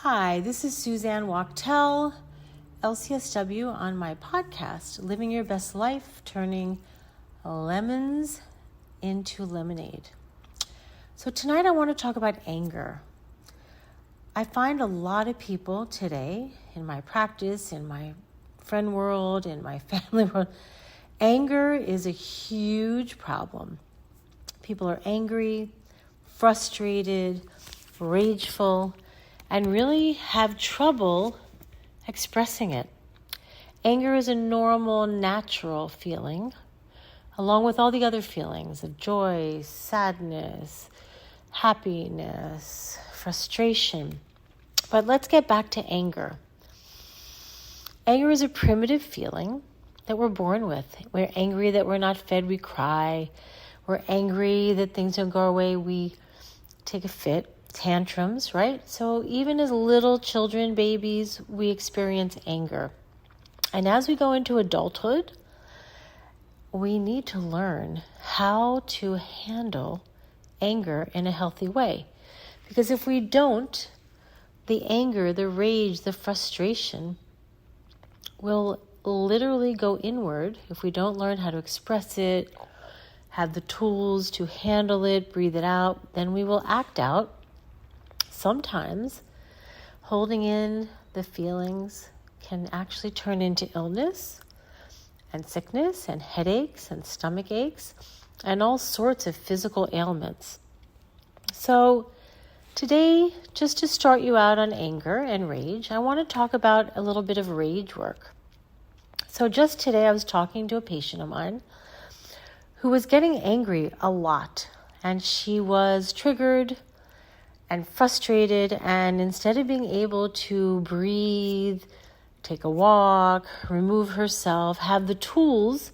Hi, this is Suzanne Wachtel, LCSW, on my podcast, Living Your Best Life, Turning Lemons into Lemonade. So tonight I want to talk about anger. I find a lot of people today in my practice, in my friend world, in my family world, anger is a huge problem. People are angry, frustrated, rageful, and really have trouble expressing it. Anger is a normal, natural feeling, along with all the other feelings of joy, sadness, happiness, frustration. But let's get back to anger. Anger is a primitive feeling that we're born with. We're angry that we're not fed, we cry. We're angry that things don't go our way, we take a fit. Tantrums, right? So even as little children, babies, we experience anger. And as we go into adulthood, we need to learn how to handle anger in a healthy way. Because if we don't, the anger, the rage, the frustration will literally go inward if we don't learn how to express it, have the tools to handle it, breathe it out, then we will act out. Sometimes holding in the feelings can actually turn into illness and sickness and headaches and stomach aches and all sorts of physical ailments. So today, just to start you out on anger and rage, I want to talk about a little bit of rage work. So just today I was talking to a patient of mine who was getting angry a lot, and she was triggered and frustrated, and instead of being able to breathe, take a walk, remove herself, have the tools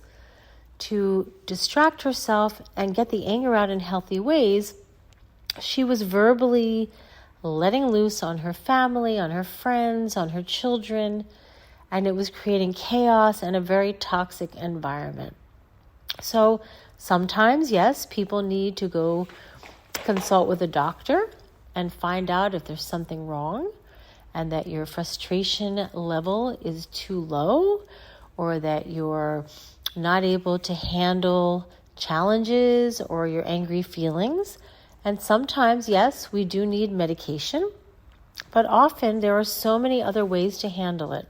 to distract herself and get the anger out in healthy ways, she was verbally letting loose on her family, on her friends, on her children, and it was creating chaos and a very toxic environment. So sometimes, yes, people need to go consult with a doctor and find out if there's something wrong and that your frustration level is too low or that you're not able to handle challenges or your angry feelings. And sometimes, yes, we do need medication, but often there are so many other ways to handle it.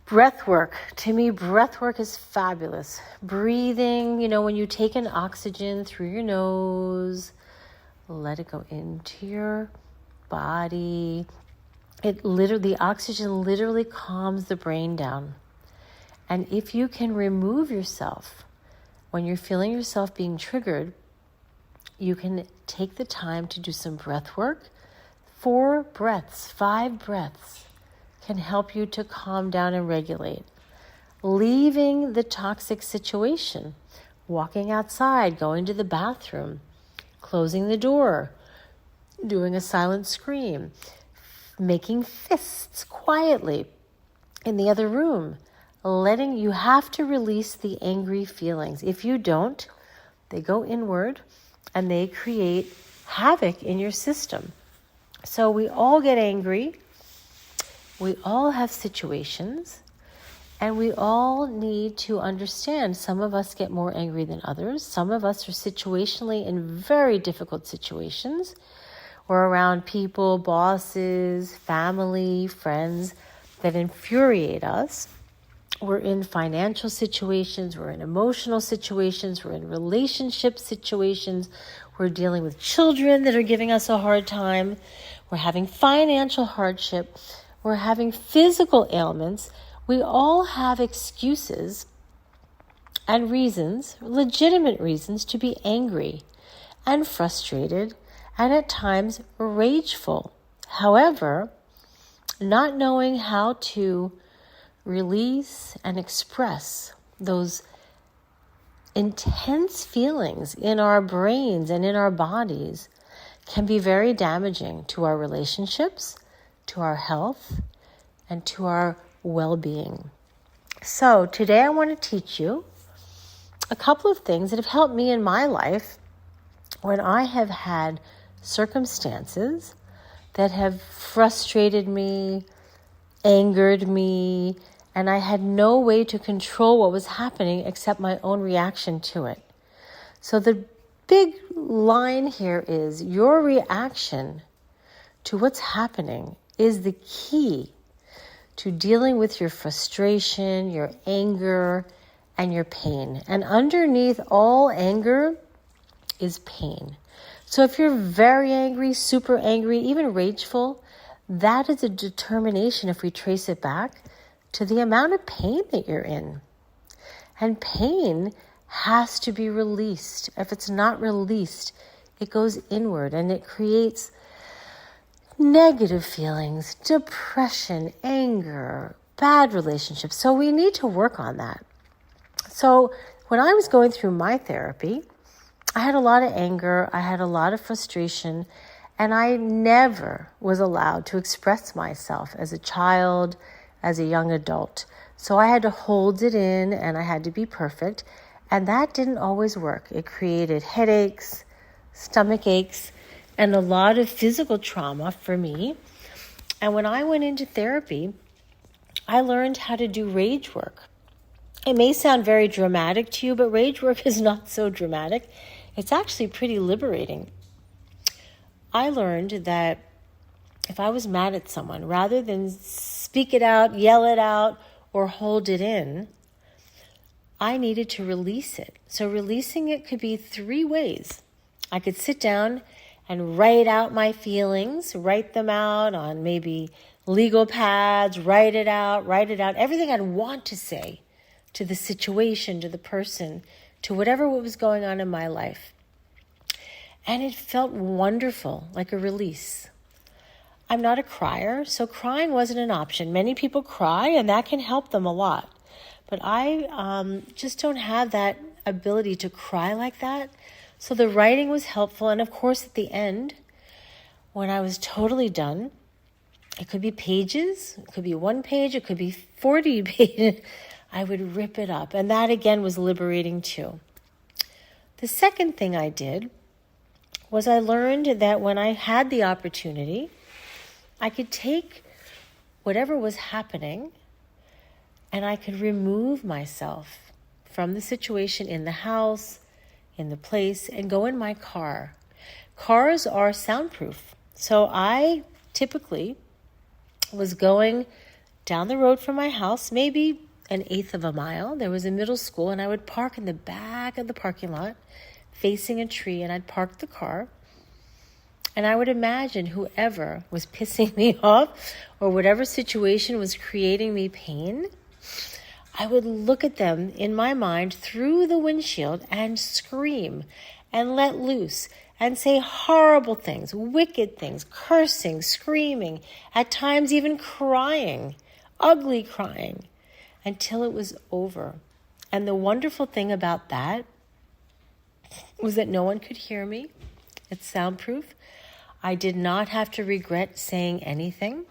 Breath work. To me, breath work is fabulous. Breathing, when you take in oxygen through your nose, let it go into your body. The oxygen literally calms the brain down. And if you can remove yourself when you're feeling yourself being triggered, you can take the time to do some breath work. 4 breaths, 5 breaths can help you to calm down and regulate. Leaving the toxic situation, walking outside, going to the bathroom, closing the door, doing a silent scream, making fists quietly in the other room, you have to release the angry feelings. If you don't, they go inward and they create havoc in your system. So we all get angry. We all have situations, and we all need to understand some of us get more angry than others. Some of us are situationally in very difficult situations. We're around people, bosses, family, friends that infuriate us. We're in financial situations, we're in emotional situations, we're in relationship situations, we're dealing with children that are giving us a hard time, we're having financial hardship, we're having physical ailments. We all have excuses and reasons, legitimate reasons, to be angry and frustrated and at times rageful. However, not knowing how to release and express those intense feelings in our brains and in our bodies can be very damaging to our relationships, to our health, and to our well-being. So today I want to teach you a couple of things that have helped me in my life when I have had circumstances that have frustrated me, angered me, and I had no way to control what was happening except my own reaction to it. So the big line here is your reaction to what's happening is the key to dealing with your frustration, your anger, and your pain. And underneath all anger is pain. So if you're very angry, super angry, even rageful, that is a determination, if we trace it back, to the amount of pain that you're in. And pain has to be released. If it's not released, it goes inward and it creates negative feelings, depression, anger, bad relationships. So we need to work on that. So when I was going through my therapy, I had a lot of anger, I had a lot of frustration, and I never was allowed to express myself as a child, as a young adult. So I had to hold it in and I had to be perfect. And that didn't always work. It created headaches, stomach aches, and a lot of physical trauma for me. And when I went into therapy, I learned how to do rage work. It may sound very dramatic to you, but rage work is not so dramatic. It's actually pretty liberating. I learned that if I was mad at someone, rather than speak it out, yell it out, or hold it in, I needed to release it. So releasing it could be 3 ways. I could sit down and write out my feelings, write them out on maybe legal pads, write it out, everything I'd want to say to the situation, to the person, to whatever was going on in my life. And it felt wonderful, like a release. I'm not a crier, so crying wasn't an option. Many people cry, and that can help them a lot. But I just don't have that ability to cry like that. So the writing was helpful. And of course, at the end, when I was totally done, it could be pages, it could be 1 page, it could be 40 pages. I would rip it up. And that, again, was liberating too. The second thing I did was I learned that when I had the opportunity, I could take whatever was happening and I could remove myself from the situation in the house, in the place, and go in my car. Cars are soundproof. So I typically was going down the road from my house, maybe 1/8 of a mile. There was a middle school, and I would park in the back of the parking lot facing a tree, and I'd park the car. And I would imagine whoever was pissing me off or whatever situation was creating me pain, I would look at them in my mind through the windshield and scream and let loose and say horrible things, wicked things, cursing, screaming, at times even crying, ugly crying, until it was over. And the wonderful thing about that was that no one could hear me. It's soundproof. I did not have to regret saying anything,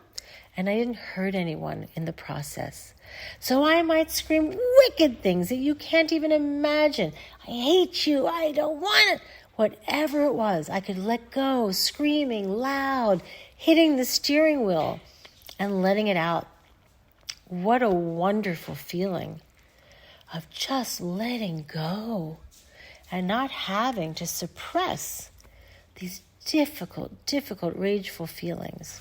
and I didn't hurt anyone in the process. So I might scream wicked things that you can't even imagine. I hate you. I don't want it. Whatever it was, I could let go, screaming loud, hitting the steering wheel, and letting it out. What a wonderful feeling of just letting go and not having to suppress these difficult, rageful feelings.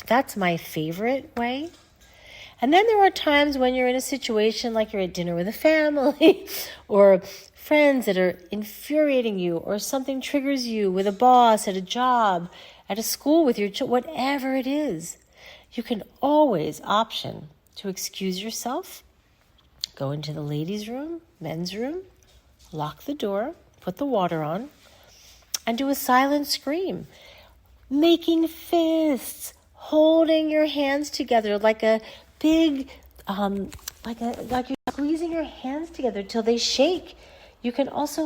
That's my favorite way. And then there are times when you're in a situation like you're at dinner with a family or friends that are infuriating you, or something triggers you with a boss at a job, at a school with your children, whatever it is. You can always option to excuse yourself, go into the ladies' room, men's room, lock the door, put the water on, and do a silent scream, making fists, holding your hands together like a big, like you're squeezing your hands together till they shake. You can also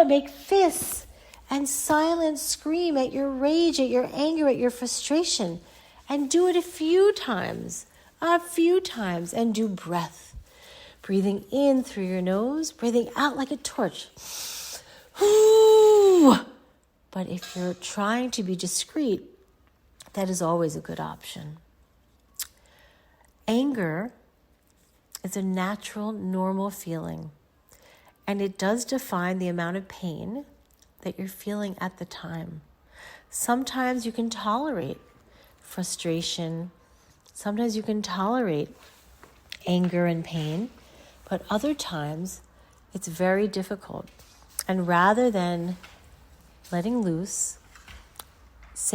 make fists and silent scream at your rage, at your anger, at your frustration, and do it a few times, and do breath. Breathing in through your nose, breathing out like a torch. But if you're trying to be discreet, that is always a good option. Anger is a natural, normal feeling, and it does define the amount of pain that you're feeling at the time. Sometimes you can tolerate frustration. Sometimes you can tolerate anger and pain, but other times it's very difficult. And rather than letting loose